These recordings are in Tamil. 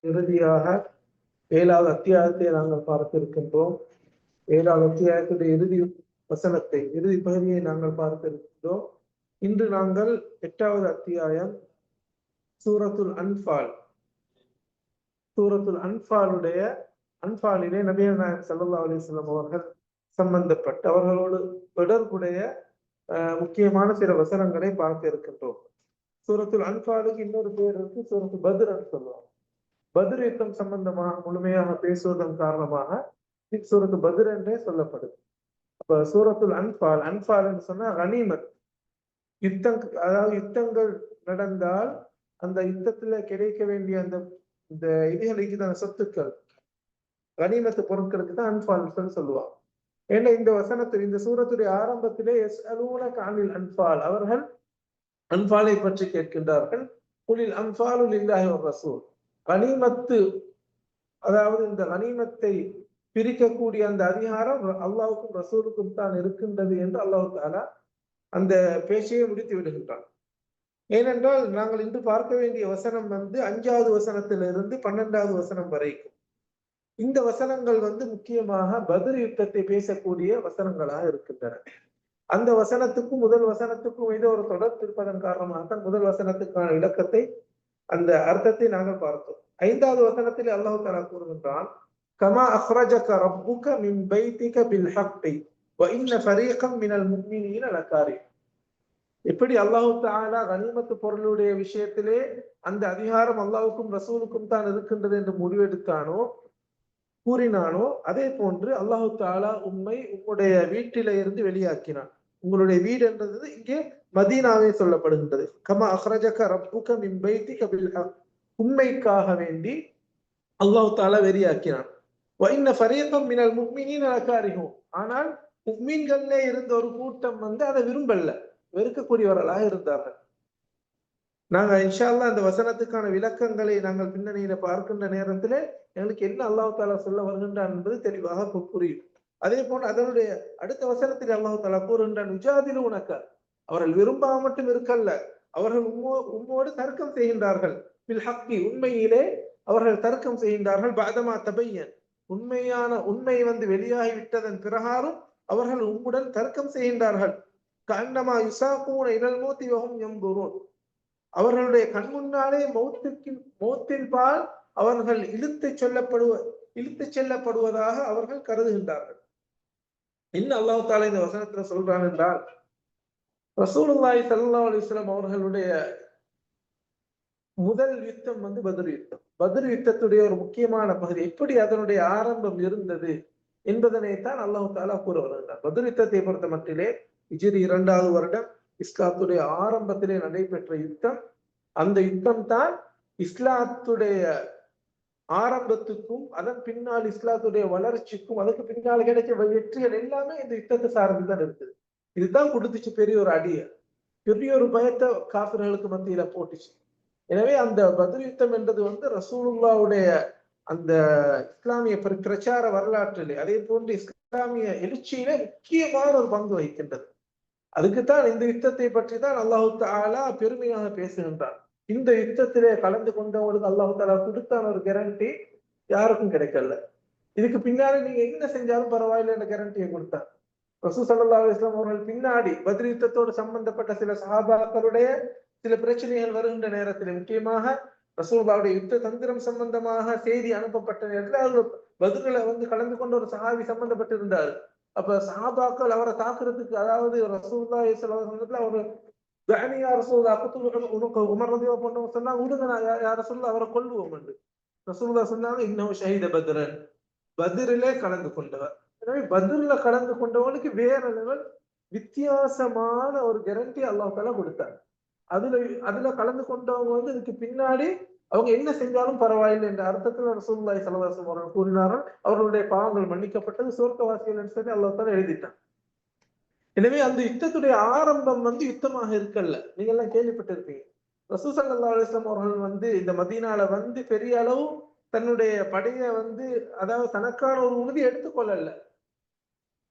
இறுதியாக 7வது அத்தியாயத்தை நாங்கள் பார்த்திருக்கின்றோம். 7வது அத்தியாயத்துடைய இறுதி வசனத்தை, இறுதி பகுதியை நாங்கள் பார்த்திருக்கின்றோம். இன்று நாங்கள் 8வது அத்தியாயம் சூரத்துல் அன்பால், சூரத்துல் அன்பாலுடைய அன்பாலிலே நபிகள் நாயகம் ஸல்லல்லாஹு அலைஹி வஸல்லம் அவர்கள் சம்பந்தப்பட்ட அவர்களோடு தொடர்புடைய முக்கியமான சில வசனங்களை பார்க்க இருக்கின்றோம். சூரத்துல் அன்பாலுக்கு இன்னொரு பேர் இருக்கு, சூரத்து பத்ர்ன்னு சொல்லுவாங்க. பத்ர் யுத்தம் சம்பந்தமாக முழுமையாக பேசுவதன் காரணமாக சூரத்து பத்ர் என்றே சொல்லப்படுது. அப்ப சூரத்துல் அன்பால், அன்பால் என்று சொன்னா கனிமத், யுத்தம், அதாவது யுத்தங்கள் நடந்தால் அந்த யுத்தத்துல கிடைக்க வேண்டிய அந்த இந்த இதுகளுக்கு தான் சொத்துக்கள், கனிமத்து பொருட்களுக்கு தான் அன்பால் சொல்லுவாங்க. ஏன்னா இந்த வசனத்தில், இந்த சூரத்துடைய ஆரம்பத்திலே யஸ்அலூனக அனில் அன்பால், அவர்கள் அன்பாலை பற்றி கேட்கின்றார்கள். குலில் அன்பாலு லில்லாஹி வ ரசூல், கனிமத்து, அதாவது இந்த கனிமத்தை பிரிக்கக்கூடிய அந்த அதிகாரம் அல்லாஹ்வுக்கும் ரசூலுக்கும் தான் இருக்கின்றது என்று அல்லாஹ் தஆலா அந்த பேச்சையை முடித்து விடுகின்றான். ஏனென்றால் நாங்கள் இன்று பார்க்க வேண்டிய வசனம் 5வது வசனத்திலிருந்து 12வது வசனம் வரைக்கும் இந்த வசனங்கள் முக்கியமாக பத்ர் யுத்தத்தை பேசக்கூடிய வசனங்களாக இருக்கின்றன. அந்த வசனத்துக்கும் முதல் வசனத்துக்கும் ஏதோ ஒரு தொடர்பு இருப்பதன் காரணமாக முதல் வசனத்துக்கான விளக்கத்தை, அந்த அர்த்தத்தை நாங்கள் பார்த்தோம். 5வது வசனத்தில் அல்லாஹ் தஆலா கூறுகின்றான், கமா அக்ரஜக ரப்புக மின் பைத்திக பில் ஹக்கி வ இன்ன ஃபரீகம் மினல் முஃமினீன லகாரிஹூன். எப்படி அல்லாஹ் தஆலா கனிமத்து பொருளுடைய விஷயத்திலே அந்த அதிகாரம் அல்லாஹ்வுக்கும் ரசூலுக்கும் தான் இருக்கின்றது என்று முடிவெடுத்தானோ, கூறினானோ, அதே போன்று அல்லாஹ் தஆலா உம்முடைய வீட்டில இருந்து வெளியாக்கினான். உங்களுடைய வீடு என்றது இங்கே மதீனாவே சொல்லப்படுகின்றது. கமா அக்ரஜக ரப்புக மின் பைத்திக பில் ஹக், உண்மைக்காக வேண்டி அல்லாஹ் தஆலா வெளியாக்கினான். வ இன்ன ஃபரீகம் மினல் முஃமினீன லகாரிஹூன், ஆனால் முஃமின்களிலே இருந்த ஒரு கூட்டம் அதை விரும்பல, வெறுக்கக்கூடியவர்களாக இருந்தார்கள். நாங்க இன்ஷா அல்லாஹ் அந்த வசனத்துக்கான விளக்கங்களை நாங்கள் பின்னணியில பார்க்கின்ற நேரத்திலே எங்களுக்கு என்ன அல்லாஹ் தஆலா சொல்ல வருகின்றான் என்பது தெளிவாக புரியும். அதே போன்று அதனுடைய அடுத்த வசனத்தில் அல்லாஹ் தஆலா கூறுகின்றான், யுஜாதிலூனக, அவர்கள் விரும்பாம மட்டும் இருக்கல்ல, அவர்கள் உம்மோடு தர்க்கம் செய்கின்றார்கள். பில் ஹக்கி, உண்மையிலே அவர்கள் தர்க்கம் செய்கின்றார்கள். பஅதமா தபய்யன், உண்மை வெளியாகி விட்டதன் பிரகாரம் அவர்கள் உம்முடன் தர்க்கம் செய்கின்றார்கள். கஅன்னமா யுஸாகூன இலல் மௌத்தி வஹும் யன்துரூன், அவர்களுடைய கண் முன்னாலே மௌத்தின் பால் அவர்கள் இழுத்துச் செல்லப்படுவதாக அவர்கள் கருதுகின்றார்கள். இன்னும் அல்லாஹ் தஆலா இந்த வசனத்துல சொல்றான் என்றால், ரசூலுல்லாஹி ஸல்லல்லாஹு அலைஹி வஸல்லம் அவர்களுடைய முதல் யுத்தம் பத்ர் யுத்தம். பத்ர் யுத்தத்துடைய ஒரு முக்கியமான பகுதி, எப்படி அதனுடைய ஆரம்பம் இருந்தது என்பதனைத்தான் அல்லாஹ் தஆலா கூற வருகின்றார். பத்ர் யுத்தத்தை பொறுத்த மட்டிலே ஹிஜ்ரி 2வது வருடம் இஸ்லாத்துடைய ஆரம்பத்திலே நடைபெற்ற யுத்தம். அந்த யுத்தம் தான் இஸ்லாத்துடைய ஆரம்பத்துக்கும் அதன் பின்னால் இஸ்லாத்துடைய வளர்ச்சிக்கும் அதுக்கு பின்னால் கிடைச்ச வெற்றிகள் எல்லாமே இந்த யுத்தத்தை சார்ந்துதான் இருக்குது. இதுதான் கொடுத்துச்சு பெரிய ஒரு அடிய, பெரிய ஒரு பயத்தை காஃபிர்களுக்கு மத்தியில போட்டுச்சு. எனவே அந்த பத்ர் யுத்தம் என்றது ரசூலுல்லாஹ்வுடைய அந்த இஸ்லாமிய பிரச்சார வரலாற்றிலே, அதே போன்று இஸ்லாமிய எழுச்சியிலே முக்கியமான ஒரு பங்கு வகிக்கின்றது. அதுக்குத்தான் இந்த யுத்தத்தை பற்றி தான் அல்லாஹ் தஆலா பெருமையாக பேசுகின்றான். இந்த யுத்தத்திலே கலந்து கொண்டவங்களுக்கு அல்லாஹ் தஆலா கொடுத்தான ஒரு கேரண்டி யாருக்கும் கிடைக்கல. இதுக்கு பின்னாடி நீங்க என்ன செஞ்சாலும் பரவாயில்லை என்ற கேரண்டியை கொடுத்தார். ரசூல் ஸல்லல்லாஹு அலைஹி வஸல்லம் அவர்கள் பின்னாடி பத்ர் யுத்தத்தோடு சம்பந்தப்பட்ட சில சஹாபாக்களுடைய சில பிரச்சனைகள் வருகின்ற நேரத்தில், முக்கியமாக ரசூலுல்லாஹ்வுடைய யுத்த தந்திரம் சம்பந்தமாக செய்தி அனுப்பப்பட்ட நேரத்தில் அவர்கள் பத்ர்ல கலந்து கொண்ட ஒரு சஹாபி சம்பந்தப்பட்டிருந்தார். அப்ப சஹாபாக்கள் அவரை தாக்குறதுக்கு, அதாவது ரசூலுல்லாஹி ஸல்லல்லாஹு அலைஹி வஸல்லம் அவர் தஅனியா ரசூலுல்லாஹ் அக்துல் உமர் ரலியல்லாஹு அன்ஹு சொன்னாங்க, விடுங்க யா ரசூலுல்லாஹ் அவரை கொல்லுவோம் என்று. ரசூலுல்லாஹ் சொன்னாங்க, இன்னஹு ஷஹீத பத்ரன், பத்ரிலே கலந்து கொண்டவர். எனவே பத்ர்ல கலந்து கொண்டவனுக்கு வேற லெவல் வித்தியாசமான ஒரு கேரண்டி அல்லாஹ் தஆலா கொடுத்தார். அதுல கலந்து கொண்டவங்க இதுக்கு பின்னாடி அவங்க என்ன செஞ்சாலும் பரவாயில்லை என்ற அர்த்தத்துல ரசூலுல்லாஹி ஸல்லல்லாஹு அலைஹி வஸல்லம் அவர்கள் கூறினார்கள். அவர்களுடைய பாவங்கள் மன்னிக்கப்பட்டது, சொர்க்கவாசிகள் என்று சொல்லி அல்லாஹ் தஆலா எழுதிட்டான். எனவே அந்த யுத்தத்துடைய ஆரம்பம் யுத்தமாக இருக்கல்ல. நீங்க எல்லாம் கேள்விப்பட்டிருப்பீங்க. ரசூல் ஸல்லல்லாஹு அலைஹி வஸல்லம் அவர்கள் இந்த மதீனால பெரிய அளவு தன்னுடைய படைய அதாவது தனக்கான ஒரு உறுதி எடுத்துக்கொள்ளல.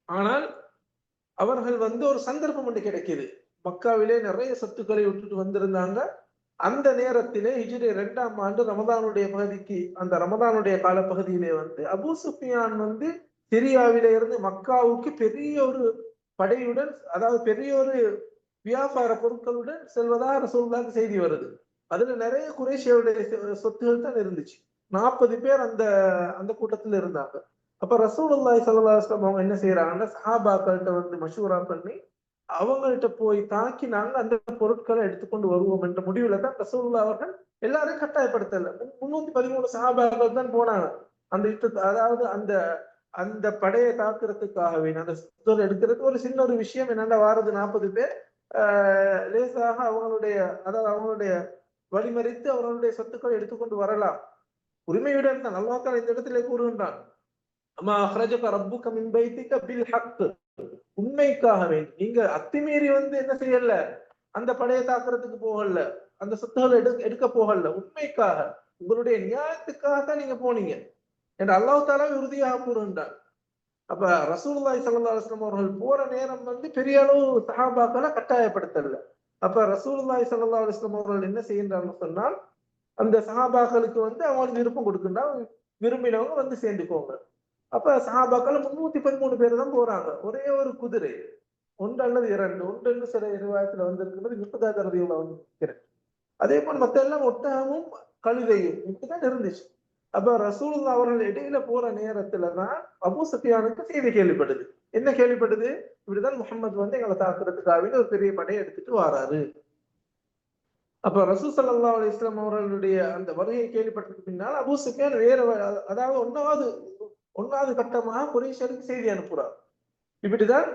ஆனால் அவர்கள் ஒரு சந்தர்ப்பம் ஒன்று கிடைக்குது. மக்காவிலே நிறைய சொத்துக்களை விட்டுட்டு வந்திருந்தாங்க. அந்த நேரத்திலே ஹிஜ்ரி 2ஆம் ஆண்டு ரமதானுடைய பகுதிக்கு அந்த ரமதானுடைய காலப்பகுதியிலே வந்து அபூ சுஃபியான் வந்து சிரியாவிலே இருந்து மக்காவுக்கு பெரிய ஒரு படையுடன், அதாவது பெரிய ஒரு வியாபார பொருட்களுடன் செல்வதாக ரசூலுல்லாஹ்க்கு செய்தி வருது. அதுல நிறைய குறைஷியருடைய சொத்துகள் தான் இருந்துச்சு. 40 பேர் அந்த அந்த கூட்டத்துல இருந்தாங்க. அப்ப ரசூலுல்லாஹி ஸல்லல்லாஹு அலைஹி வஸல்லம் அவங்க என்ன செய்யறாங்கன்னா, சஹாபாக்கள்கிட்ட வந்து மஷூரா பண்ணி அவங்கள்ட்ட போய் தாக்கி நாங்க அந்த பொருட்களை எடுத்துக்கொண்டு வருவோம் என்ற முடிவுல தான் ரசூலுல்லாஹ் அவர்கள் எல்லாரையும் கட்டாயப்படுத்தல. 313 சஹாபாக்கள் தான் போனாங்க அந்த யுத்தத்தை, அதாவது அந்த அந்த படையை தாக்குறதுக்காகவே அந்த சொத்துக்கள் எடுக்கிறது ஒரு சின்ன ஒரு விஷயம். என்னென்ன வாரது 40 பேர் லேசாக அவங்களுடைய, அதாவது அவங்களுடைய வழிமறித்து அவர்களுடைய சொத்துக்களை எடுத்துக்கொண்டு வரலாம். உரிமையுடன் தான் அல்லாஹ் தஆலா இந்த இடத்திலே கூறுகின்றான், அம்மா அஹ்ரஜக ரப்புக மின் பைத்திக பில் ஹக், உண்மைக்காக வேண்டி நீங்க அத்துமீறி வந்து என்ன செய்யல, அந்த படையை தாக்குறதுக்கு போகல, அந்த சொத்துக்களை எடுக்க போகல, உண்மைக்காக உங்களுடைய நியாயத்துக்காக தான் நீங்க போனீங்க என்று அல்லாஹ் தஆலா உறுதியாக கூறுகின்றான். அப்ப ரசூலுல்லாஹி ஸல்லல்லாஹு அலைஹி வஸல்லம் அவர்கள் போற நேரம் வந்து பெரிய அளவு சஹாபாக்களை கட்டாயப்படுத்தல. அப்ப ரசூலுல்லாஹி ஸல்லல்லாஹு அலைஹி வஸல்லம் அவர்கள் என்ன செய்கின்றார்கள் சொன்னால், அந்த சஹாபாக்களுக்கு வந்து அவங்களுக்கு விருப்பம் கொடுக்கின்றாங்க, விரும்பினவங்க வந்து சேர்ந்துக்கோங்க. அப்ப சஹாபாக்கள் 313 பேர் தான் போறாங்க. ஒரே ஒரு குதிரை, ஒன்று அல்லது இரண்டு, ஒன்று சில ரிவாயத்துல வந்திருக்கிறது மிக்தாத் ரலியல்லாஹு அன்ஹு இருக்கிறது. அதே போல மத்த எல்லாம் ஒட்டகமும் கழுதையும் இப்படிதான் இருந்துச்சு. அப்ப ரசூலுல்லாஹ் அவர்கள் இடையில போற நேரத்துல தான் அபூ சுஃபியானுக்கு செய்தி கேள்விப்படுது. என்ன கேள்விப்படுது? இப்படிதான் முஹம்மது வந்து எங்களை தாக்குறதுக்காக ஒரு பெரிய படையை எடுத்துட்டு வராரு. அப்ப ரசூல் ஸல்லல்லாஹு அலைஹி வஸல்லம் அவர்களுடைய அந்த வருகையை கேள்விப்பட்டதுக்கு பின்னால் அபூ சுஃபியான் வேற அதாவது ஒன்னாவது கட்டமாக குறைஷியருக்கு செய்தி அனுப்புறார். இப்படிதான்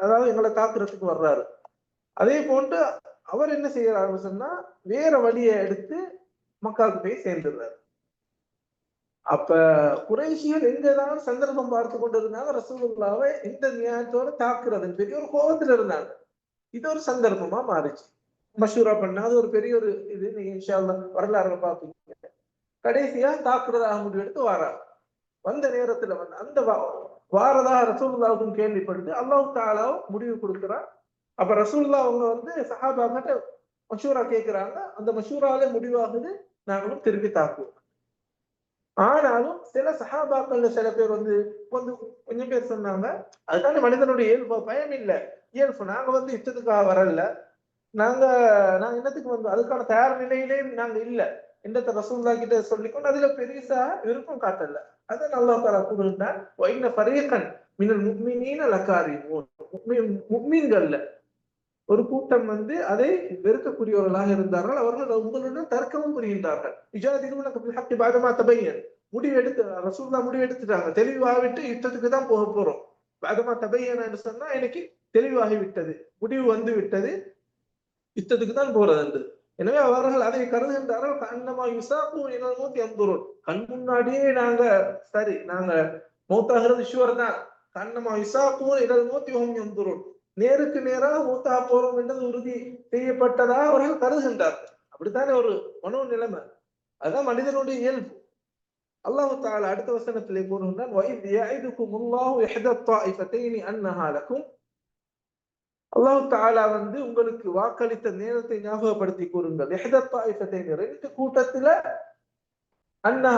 அதாவது எங்களை தாக்குறதுக்கு வர்றாரு. அதே போன்று அவர் என்ன செய்யறாரு சொன்னா, வேற வழியை எடுத்து மக்காவுக்கு போய் சேர்ந்துடுறாரு. அப்ப குறைஷியர் எங்கதான் சந்தர்ப்பம் பார்த்து கொண்டிருந்தாங்க ரசூலுல்லாவை இந்த நியாயத்தோட தாக்குறது பெரிய ஒரு கோபத்துல இருந்தாங்க. இது ஒரு சந்தர்ப்பமா மாறிச்சு. மஷூரா பண்ண அது ஒரு பெரிய ஒரு இது, நீங்க இன்ஷா அல்லாஹ் வரலாறுல பாப்பீங்க. கடைசியா தாக்குறதாக முடிவெடுத்து வாரார். வந்த நேரத்துல வந்து அந்த வாரதாக ரசூலுல்லாவுக்கும் கேள்விப்பட்டு அல்லாஹ் தஆலா முடிவு கொடுக்கிறார். அப்ப ரசூலுல்லாஹ் அவங்க வந்து சஹாபாக்கிட்ட மஷூரா கேட்கிறாங்க. அந்த மஷூராலே முடிவாகுது, நாங்களும் திருப்பி தாக்குவோம். ஆனாலும் சில சஹாபாக்கள்ல சில பேர் வந்து கொஞ்சம் பேர் சொன்னாங்க, அதுதானே மனிதனுடைய இயல்பு, பயம் இல்ல இயல்பு, நாங்க வந்து யுத்தத்துக்காக வரல, நாங்க நாங்க என்னத்துக்கு வந்து அதுக்கான தயார் நிலையிலே நாங்க இல்ல என்றத ரசூலுல்லாஹ் கிட்ட சொல்லிக்கொண்டு அதுல பெருசா விருப்பம் காட்டல. அதான் அல்லாஹ் தஆலா கூறுகின்றான், வ இன்ன ஃபரீகன் மினல் முஃமினீன லகாரிமூன், முஃமின்கள்ல ஒரு கூட்டம் வந்து அதை வெறுக்கக்கூடியவர்களாக இருந்தார்கள். அவர்கள் உங்களுடன் தர்க்கமும் புரிகின்றார்கள். இஜாதிலுனக பில் ஹக்கி பஅதமா தபய்யன், முடிவெடுத்து ரசூலுல்லாஹ் முடிவெடுத்துட்டாங்க, தெளிவாகிவிட்டு யுத்தத்துக்கு தான் போக போறோம். பஅதமா தபய்யன் என்று சொன்னா எனக்கு தெளிவாகி விட்டது, முடிவு வந்து விட்டது, யுத்தத்துக்கு தான் போறது என்று. எனவே அவர்கள் அதை கருதுகின்றார்கள், கண்ணமா யுசாப்பு இனல் மௌத் யன்துருன், கண் முன்னாடியே நாங்க சரி நாங்க மௌத்தாகிறது ஷுவர் தான், கண்ணமா யுசாப்பு இனல் மௌத் யஹும் யன்துருன், நேருக்கு நேராக மூத்தா போறோம் என்றது உறுதி செய்யப்பட்டதாக அவர்கள் கருதுகின்றார்கள். அப்படித்தானே ஒரு மனோ நிலைமை, அதுதான் மனிதனுடைய இயல்பு. அல்லாஹ் தஆலா அடுத்த வசனத்திலே கூறுகின்றான், வஇத் யஇதுகுமுல்லாஹு இஹ்தா த்வாயிஃபத்தைனி அன்னஹா லகும், அல்லாஹ் தஆலா வந்து உங்களுக்கு வாக்களித்த நேரத்தை ஞாபகப்படுத்தி கூறுங்கள். இஹ்தா த்வாயிஃபத்தைனி, ரெண்டு கூட்டத்துல, அன்ன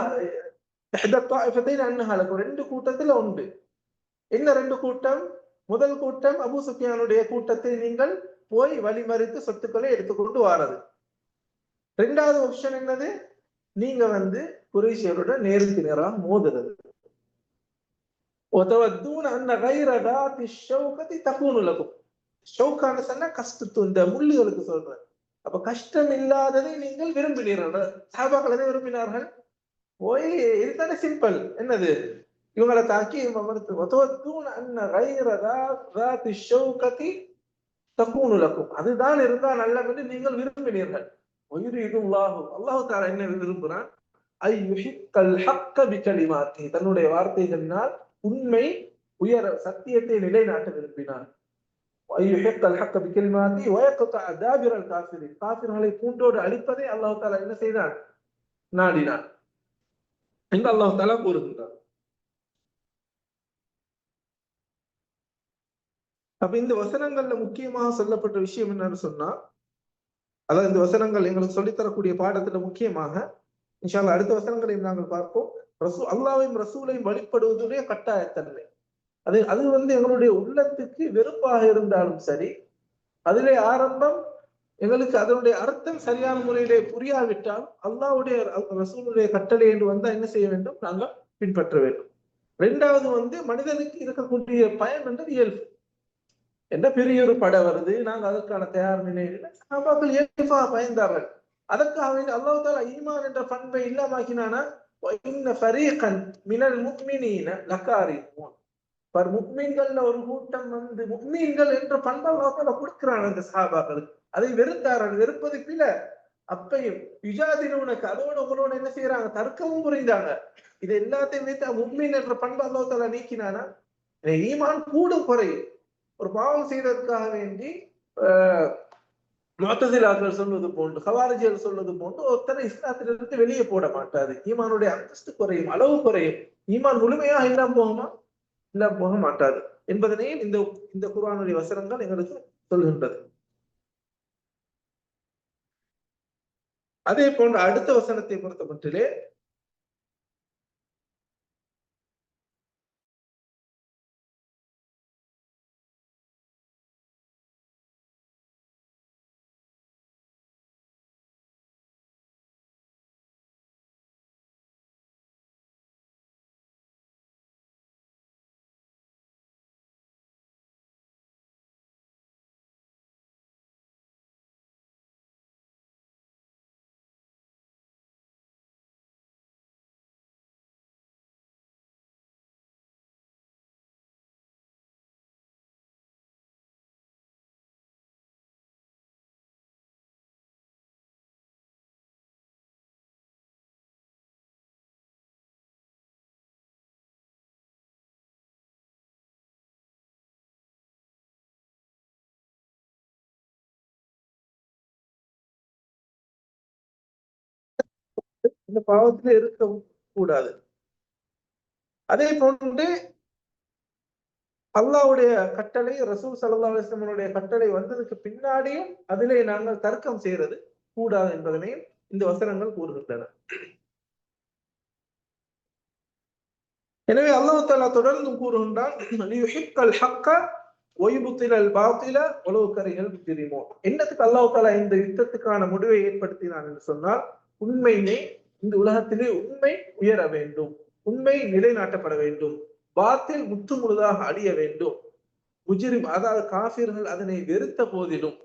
இஹ்தா த்வாயிஃபத்தைனி அன்னஹா லகும், ரெண்டு கூட்டத்துல உண்டு. என்ன ரெண்டு கூட்டம்? முதல் கூட்டம் அபூ சுஃபியானுடைய கூட்டத்தை நீங்கள் போய் வழிமறித்து சொத்துக்களை எடுத்துக்கொண்டு வாரது. இரண்டாவது ஆப்ஷன் என்னது? நீங்க வந்து குறைஷியருடன் நேருக்கு நேராக மோதுறது. وتودون ان غير ذات الشوكة تكون لكم, ஷௌக்கான சொன்னா கஷ்டத்து, இந்த முள்ளுகளுக்கு சொல்றேன். அப்ப கஷ்டம் இல்லாததை நீங்கள் விரும்பினீர்கள், சஹாபாக்கள் அதை விரும்பினார்கள். போய் இதுதானே சிம்பிள், என்னது இவங்களை தாக்கி அதுதான் இருந்தா நல்லம் என்று நீங்கள் விரும்பினீர்கள். அல்லாஹ் தஆலா என்ன விரும்புகிறான்? தன்னுடைய வார்த்தைகளினால் உண்மை உயர சத்தியத்தை நிலைநாட்ட விரும்பினான். காஃபிர்களை பூண்டோடு அழிப்பதை அல்லாஹ் தஆலா என்ன செய்தான்? நாடினான் என்று அல்லாஹ் தஆலா கூறுகின்றார். அப்ப இந்த வசனங்கள்ல முக்கியமாக சொல்லப்பட்ட விஷயம் என்னன்னு சொன்னா, அதாவது இந்த வசனங்கள் எங்களுக்கு சொல்லித்தரக்கூடிய பாடத்துல முக்கியமாக இன்ஷா அல்லாஹ் அடுத்த வசனங்களையும் நாங்கள் பார்ப்போம். அல்லாஹ்வையும் ரசூலையும் வழிபடுவதுடைய கட்டாயத்தன்மை அது எங்களுடைய உள்ளத்துக்கு வெறுப்பாக இருந்தாலும் சரி, அதிலே ஆரம்பம் எங்களுக்கு அதனுடைய அர்த்தம் சரியான முறையிலே புரியாவிட்டால் அல்லாஹ்வுடைய ரசூலுடைய கட்டளை என்று வந்தா என்ன செய்ய வேண்டும்? நாங்கள் பின்பற்ற வேண்டும். இரண்டாவது மனிதனுக்கு இருக்கக்கூடிய பயம் என்ற இயல்பு. என்ன பெரிய ஒரு படை வருது, நாங்க அதற்கான தயார் நிலையில் சஹாபாக்கள் இயல்பாக பயந்தார்கள். அதற்காக அல்லாஹ் தஆலா ஈமான் என்ற பண்பை இல்லாமாக்கினானா, இன்ன ஃபரீகன் மினல் முஃமினீன லகாரிமூன். முஃமின்கள்ல ஒரு கூட்டம் முஃமின்கள் என்ற பண்பை அல்லாஹ் தஆலா கொடுக்கிறான் அந்த சஹாபாக்களுக்கு. அதை வெறுத்தார்கள். வெறுப்பது பில. அப்பையும் யுஜாதிலூனக, அதோட உங்களோட என்ன செய்யறாங்க? தர்க்கமும் புரிந்தாங்க. இது எல்லாத்தையும் வைத்து முஃமின் என்ற பண்பை அல்லாஹ் தஆலா நீக்கினானா, ஈமான் கூடும் குறையும். ஒரு பாவம் செய்வதற்காக வேண்டி முஅத்தஸிலாக்கள் சொல்வது போன்று, ஹவாரிஜிகள் சொல்வது போன்று ஒருத்தரை இஸ்லாத்திலிருந்து வெளியே போட மாட்டாது. ஈமானுடைய அந்தஸ்து குறையும், அளவு குறையும். ஈமான் முழுமையாக இல்லாம போகுமா? இல்லாம போக மாட்டாது என்பதனையும் இந்த குர்ஆனுடைய வசனங்கள் எங்களுக்கு சொல்கின்றது. அதே போன்று அடுத்த வசனத்தை பொறுத்த மட்டிலே இந்த பாவத்திலே இருக்க கூடாது. அதே போன்று அல்லாஹ்வுடைய கட்டளை, ரசூல் ஸல்லல்லாஹு அலைஹி வஸல்லம் கட்டளை வந்ததுக்கு பின்னாடியும் அதிலே நாங்கள் தர்க்கம் செய்யறது கூடாது என்பதனையும் இந்த வசனங்கள் கூறுகின்றன. எனவே அல்லாஹ் தஆலா தொடர்ந்து கூறுகின்றான், லியுஹிக்கல் ஹக்க வயுப்திலல் பாத்தில வலவ் கரிஹல் முஜ்ரிமூன். என்னத்துக்கு அல்லாஹ் தஆலா இந்த யுத்தத்துக்கான முடிவை ஏற்படுத்தினான் என்று சொன்னால், உண்மையிலே இந்த உலகத்திலே உண்மை உயர வேண்டும், உண்மை நிலைநாட்டப்பட வேண்டும், பாத்தில் முற்று முழுதாக அழிய வேண்டும். முஜ்ரிம் அதாவது காஃபிர்கள் அதனை வெறுத்த போதிலும்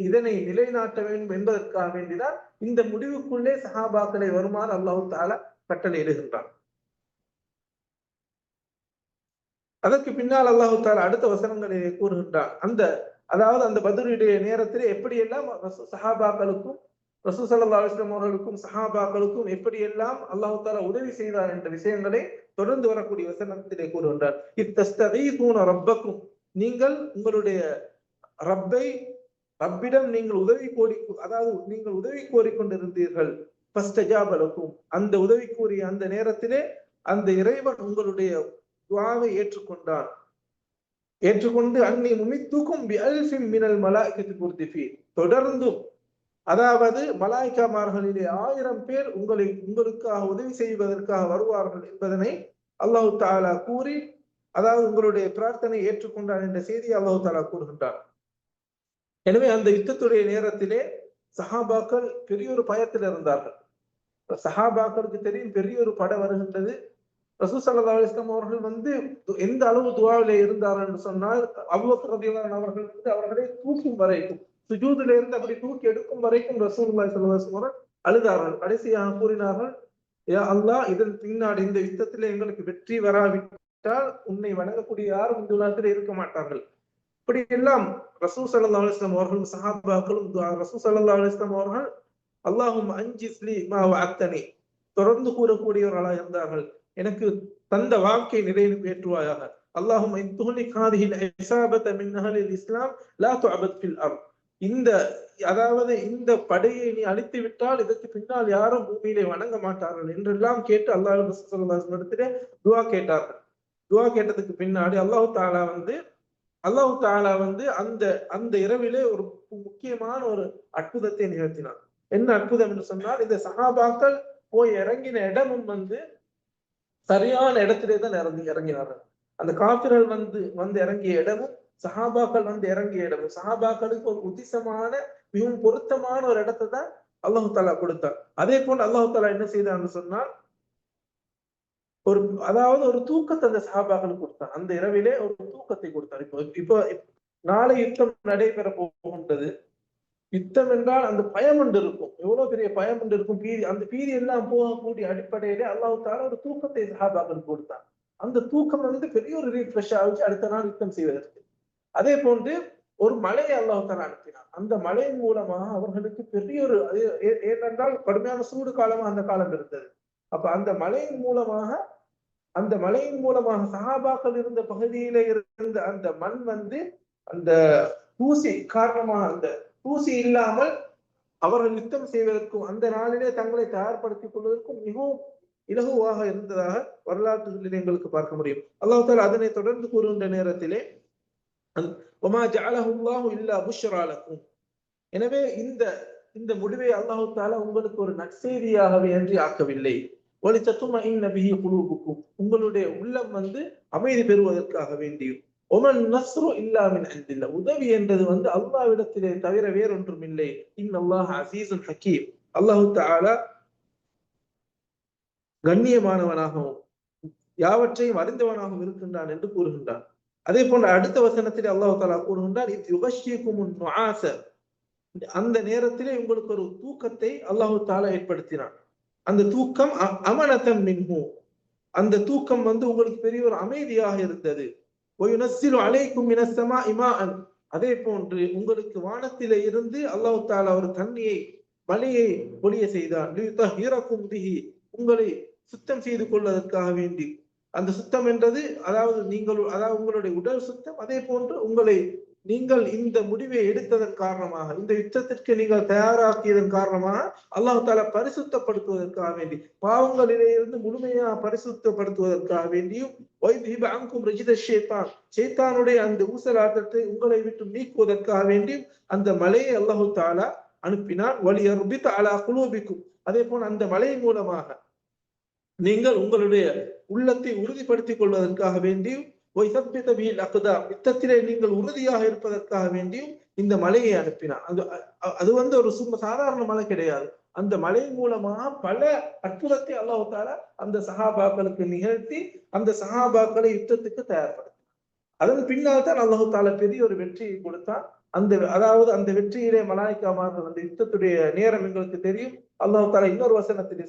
இதனை நிலைநாட்ட வேண்டும் என்பதற்காக வேண்டிதான் இந்த முடிவுக்குள்ளே சஹாபாக்களை வருமாறு அல்லாஹ் தஆலா கட்டளை இடுகின்றான். அதற்கு பின்னால் அல்லாஹ் தஆலா அடுத்த வசனங்களை கூறுகின்றான். அந்த பத்ருடைய நேரத்திலே எப்படியெல்லாம் சஹாபாக்களுக்கும் ரசூல் ஸல்லல்லாஹு அலைஹி வஸல்லம் அவர்களுக்கும் சஹாபாக்களுக்கும் எப்படியெல்லாம் அல்லாஹ் தஆலா உதவி செய்தார் என்ற விஷயங்களை தொடர்ந்து வரக்கூடிய வசனத்திலே கூறுகின்றார். இத்தஸ்தகீதுன ரப்பக்கும், நீங்கள் உங்களுடைய ரப்பிடம் நீங்கள் உதவி கோரிக்கொண்டிருந்தீர்கள். ஃபஸ்தஜாப லக்கும், அந்த உதவி கோரிய அந்த நேரத்திலே அந்த இறைவன் உங்களுடைய துஆவை ஏற்றுக்கொண்டு அன்னி முமித்துக்கும் பிஅல்ஃபின் மினல் மலாயிகத்தி முர்திஃபீன், தொடர்ந்தும் அதாவது மலாய்க்காமார்களிலே 1000 பேர் உங்களுக்காக உதவி செய்வதற்காக வருவார்கள் என்பதனை அல்லாஹ் தஆலா கூறி, அதாவது உங்களுடைய பிரார்த்தனை ஏற்றுக்கொண்டார் என்ற செய்தியை அல்லாஹ் தஆலா கூறுகின்றார். எனவே அந்த யுத்தத்துடைய நேரத்திலே சஹாபாக்கள் பெரிய ஒரு பயத்தில் இருந்தார்கள். சஹாபாக்களுக்கு தெரியும் பெரிய ஒரு படை வருகின்றது. ரசூல் ஸல்லல்லாஹு அலைஹி வஸல்லம் அவர்கள் எந்த அளவு துஆவிலே இருந்தார்கள் என்று சொன்னால், அபூபக்கர் ரலியல்லாஹு அன்ஹு அவர்கள் அவர்களை தூக்கும் வரைக்கும், சுஜூதிலே இருந்து அப்படி தூக்கி எடுக்கும் வரைக்கும் ரசூலுல்லாஹி ஸல்லல்லாஹு அலைஹி வஸல்லம் அழுதார்கள். கடைசியாக கூறினார்கள், யா அல்லாஹ், இதன் பின்னாடி இந்த யுத்தத்திலே எங்களுக்கு வெற்றி வராவிட்டால் உன்னை வணங்கக்கூடிய யாரும் இந்த உலகத்திலே இருக்க மாட்டார்கள். இப்படி எல்லாம் ரசூல் ஸல்லல்லாஹு அலைஹி வஸல்லம் அவர்களும் சஹாபாக்களும் ரசூல் ஸல்லல்லாஹு அலைஹி வஸல்லம் அவர்கள் அல்லாஹும்ம அன்ஜிஸ்லி மா வஅத்தனி தொடர்ந்து கூறக்கூடியவர்களாக இருந்தார்கள். எனக்கு தந்த வாக்கை நிறைவேற்றுவாயாக. அல்லாஹும்ம இன் துஹ்லிக் ஹாதிஹில் இஸாபத மின் அஹ்லில் இஸ்லாம் லா துஅபத் ஃபில் அர்த், இந்த படையை நீ அழித்து விட்டால் இதற்கு பின்னால் யாரும் பூமியிலே வணங்க மாட்டார்கள் என்றெல்லாம் கேட்டு அல்லாஹ் ரசூல் ஸல்லல்லாஹு அலைஹி வஸல்லம் துஆ கேட்டார்கள். துஆ கேட்டதுக்கு பின்னாடி அல்லாஹ் தஆலா அந்த இரவிலே ஒரு முக்கியமான ஒரு அற்புதத்தை நிகழ்த்தினான். என்ன அற்புதம் என்று சொன்னால், இந்த சஹாபாக்கள் போய் இறங்கின இடமும் சரியான இடத்திலே தான் இறங்கினார்கள். அந்த காபிர்கள் வந்து இறங்கிய இடமும் சஹாபாக்கள் வந்து இறங்கிய இடமும் சஹாபாக்களுக்கு ஒரு உதிசமான மிகவும் பொருத்தமான ஒரு இடத்தை தான் அல்லாஹு தாலா கொடுத்தார். அதே போன்று அல்லாஹு தாலா என்ன செய்தான்னு சொன்னால், அதாவது ஒரு தூக்கத்தை அந்த சஹாபாக்களுக்கு கொடுத்தான். அந்த இரவிலே ஒரு தூக்கத்தை கொடுத்தார். இப்போ நாளை யுத்தம் நடைபெற போகின்றது. யுத்தம் என்றால் அந்த பயம் ஒன்று இருக்கும். எவ்வளவு பெரிய பயம் ஒன்று இருக்கும். அந்த பீதி எல்லாம் போகக்கூடிய அடிப்படையிலே அல்லாஹு தாலா ஒரு தூக்கத்தை சஹாபாக்களுக்கு கொடுத்தான். அந்த தூக்கம் பெரிய ஒரு ரீஃப்ரெஷ் ஆகிச்சு அடுத்த நாள் யுத்தம் செய்வதற்கு. அதே போன்று ஒரு மலையை அல்லாஹு தாலா அனுப்பினான். அந்த மலையின் மூலமாக அவர்களுக்கு பெரிய ஒரு, ஏனென்றால் கடுமையான சூடு காலமாக அந்த காலம் இருந்தது. அப்ப அந்த மலையின் மூலமாக சஹாபாக்கள் இருந்த பகுதியில இருந்த அந்த மண் அந்த தூசி காரணமாக, அந்த தூசி இல்லாமல் அவர்கள் யுத்தம் செய்வதற்கும் அந்த நாளிலே தங்களை தயார்படுத்திக் கொள்வதற்கும் மிகவும் இலகுவாக இருந்ததாக வரலாற்றுகளில் எங்களுக்கு பார்க்க முடியும். அல்லாஹ் தாலா அதனை தொடர்ந்து கூறுகின்ற நேரத்திலே, எனவே இந்த முடிவை அல்லாஹு தாலா உங்களுக்கு ஒரு நற்செய்தியாகவே அன்றி ஆக்கவில்லை. உங்களுடைய உள்ளம் அமைதி பெறுவதற்காக வேண்டியும். உதவி என்றது அல்லாஹ்விடத்திலே தவிர வேறொன்றும் இல்லை. இன்னல்லாஹ் அஸீஸுன் ஹக்கீம். அல்லாஹு தஆலா கண்ணியமானவனாகவும் யாவற்றையும் அறிந்தவனாகவும் இருக்கின்றான் என்று கூறுகின்றான். அதே போன்ற அடுத்த வசனத்தில் அல்லாஹு தஆலா கூறுகின்றான், அந்த நேரத்திலே உங்களுக்கு ஒரு தூக்கத்தை அல்லாஹு தஆலா ஏற்படுத்தினான். அந்த தூக்கம் அமனத்தன் மின்ஹு, அந்த தூக்கம் உங்களுக்கு பெரிய ஒரு அமைதியாக இருந்தது. அலைக்கும் மினஸ் ஸமாஇ மாஅன், அதே போன்று உங்களுக்கு வானத்திலே இருந்து அல்லாஹ் தஆலா ஒரு தண்ணியை, மழையை பொழிய செய்தான். லியுதஹிரகும் பிஹி, உங்களை சுத்தம் செய்து கொள்வதற்காக வேண்டி. அந்த சுத்தம் என்றது அதாவது உங்களுடைய உடல் சுத்தம். அதே போன்று நீங்கள் இந்த முடிவை எடுத்ததன் காரணமாக, இந்த யுத்தத்திற்கு நீங்கள் தயாராக்கியதன் காரணமாக அல்லாஹ் தஆலா பரிசுத்தப்படுத்துவதற்காக வேண்டி, பாவங்களிலே இருந்து முழுமையாக பரிசுத்தப்படுத்துவதற்காக வேண்டியும், ஷைத்தானுடைய அந்த ஊசலாட்டத்தை உங்களை விட்டு நீக்குவதற்காக வேண்டியும் அந்த மலையை அல்லாஹ் தஆலா அனுப்பினான். வலியர்பித அலா குலூபிக்கும், அதே போல் அந்த மலை மூலமாக நீங்கள் உங்களுடைய உள்ளத்தை உறுதிப்படுத்திக் கொள்வதற்காக வேண்டியும், யுத்தத்திலே நீங்கள் உறுதியாக இருப்பதற்காக வேண்டியும் இந்த மலையை அனுப்பினான். அது ஒரு சாதாரண மலை கிடையாது. அந்த மலை மூலமாக பல அற்புதத்தை அல்லாஹ் தஆலா அந்த சஹாபாக்களுக்கு நிகழ்த்தி அந்த சஹாபாக்களை யுத்தத்துக்கு தயார்படுத்தினார். அதன் பின்னால் தான் அல்லாஹ் தஆலா பெரிய ஒரு வெற்றியை கொடுத்தான். அந்த வெற்றியிலே மலாயிக்காமார்கள், அந்த யுத்தத்துடைய நேரம் எங்களுக்கு தெரியும். அல்லாஹ் தஆலா இன்னொரு வசனத்திலே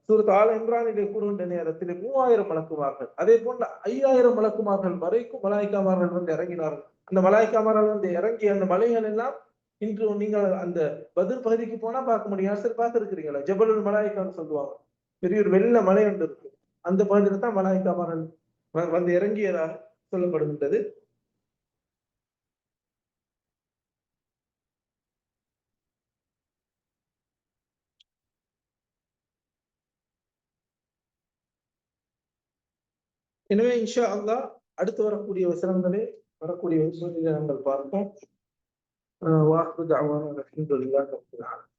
சூரத் ஆல இம்ரானிலே கூறுகின்ற நேரத்திலே 3000 மலக்குமார்கள், அதே போன்று 5000 மலக்குமார்கள் வரைக்கும் மலாயிக்காமார்கள் இறங்கினார்கள். அந்த மலாயிக்காமார்கள் இறங்கிய அந்த மலைகள் எல்லாம் இன்று நீங்கள் அந்த பத்ர் பகுதிக்கு போனா பார்க்க முடியும். சரி, பார்த்திருக்கிறீங்களா? ஜபலுல் மலாயிக்கான்னு சொல்லுவாங்க. பெரிய ஒரு வெள்ள மலை ஒன்று இருக்கு. அந்த பகுதியில தான் மலாயிக்காமார்கள் இறங்கியதாக சொல்லப்படுகின்றது. எனவே இன்ஷா அல்லாஹ் அடுத்து வரக்கூடிய வசனங்களை நாங்கள் பார்ப்போம். வாஹ்ரு தஅவானா அல்ஹம்துலில்லாஹி ரப்பில் ஆலமீன்.